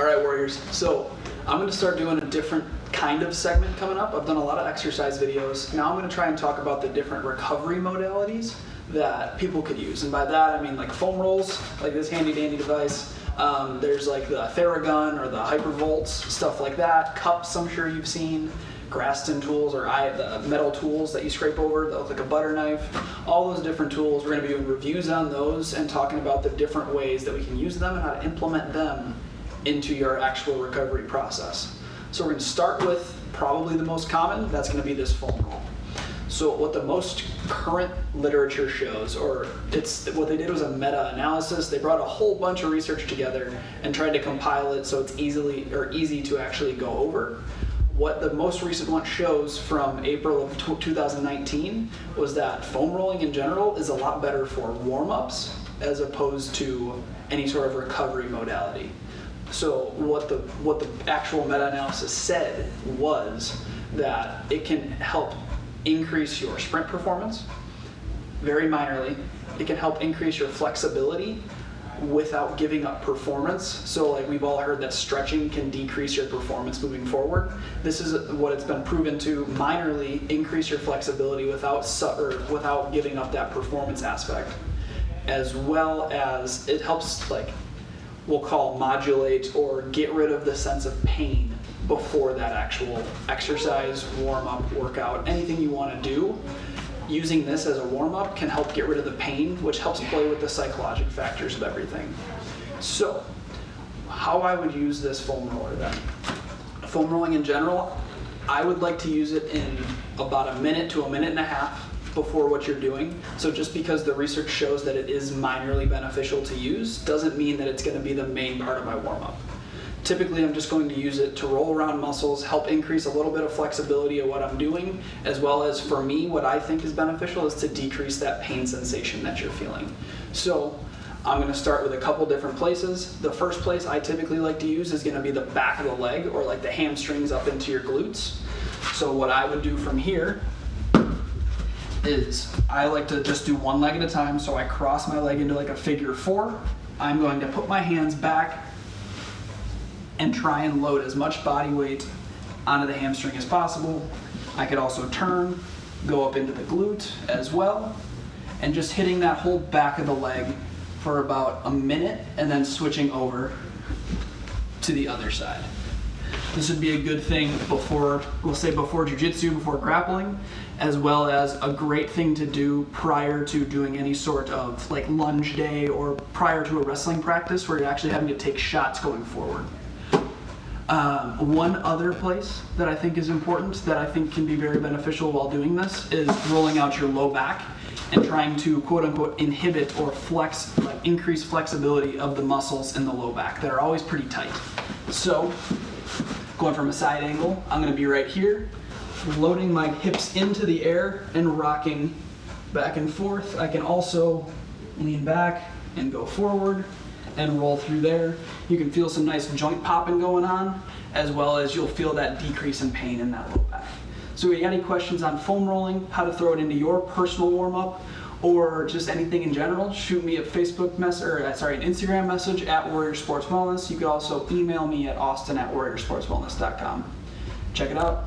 All right, Warriors. So I'm going to start doing a different kind of segment coming up. I've done a lot of exercise videos. Now I'm going to try and talk about the different recovery modalities that people could use. And by that, I mean like foam rolls, like this handy dandy device. There's like the Theragun or the Hypervolts, stuff like that. Cups, I'm sure you've seen. Graston tools or the metal tools that you scrape over that look like a butter knife. All those different tools, we're going to be doing reviews on those and talking about the different ways that we can use them and how to implement them into your actual recovery process. So we're going to start with probably the most common, that's going to be this foam roll. So what the most current literature shows, or what they did was a meta-analysis. They brought a whole bunch of research together and tried to compile it so it's easy to actually go over. What the most recent one shows from April of 2019 was that foam rolling in general is a lot better for warm-ups as opposed to any sort of recovery modality. So what the actual meta-analysis said was that it can help increase your sprint performance, very minorly. It can help increase your flexibility without giving up performance. So like we've all heard that stretching can decrease your performance moving forward. This is what it's been proven to minorly increase your flexibility without giving up that performance aspect. As well as it helps, like we'll call modulate or get rid of the sense of pain before that actual exercise, warm-up, workout, anything you want to do. Using this as a warm-up can help get rid of the pain, which helps play with the psychologic factors of everything. So, how I would use this foam roller then. Foam rolling in general, I would like to use it in about a minute to a minute and a half before what you're doing. So just because the research shows that it is minorly beneficial to use, doesn't mean that it's going to be the main part of my warm-up. Typically, I'm just going to use it to roll around muscles, help increase a little bit of flexibility of what I'm doing, as well as for me, what I think is beneficial is to decrease that pain sensation that you're feeling. So I'm going to start with a couple different places. The first place I typically like to use is going to be the back of the leg or like the hamstrings up into your glutes. So what I would do from here is I like to just do one leg at a time. So I cross my leg into like a figure four. I'm going to put my hands back and try and load as much body weight onto the hamstring as possible. I could also turn, go up into the glute as well, and just hitting that whole back of the leg for about a minute and then switching over to the other side. This would be a good thing before jiu-jitsu, before grappling, as well as a great thing to do prior to doing any sort of like lunge day or prior to a wrestling practice where you're actually having to take shots going forward. One other place that I think is important that I think can be very beneficial while doing this is rolling out your low back and trying to quote unquote inhibit or flex, like increase flexibility of the muscles in the low back that are always pretty tight. So going from a side angle, I'm going to be right here, loading my hips into the air and rocking back and forth. I can also lean back and go forward and roll through there. You can feel some nice joint popping going on, as well as you'll feel that decrease in pain in that low back. So if you got any questions on foam rolling, how to throw it into your personal warm-up, or just anything in general, shoot me a an Instagram message at Warrior Sports Wellness. You can also email me at austin@warriorsportswellness.com. Check it out.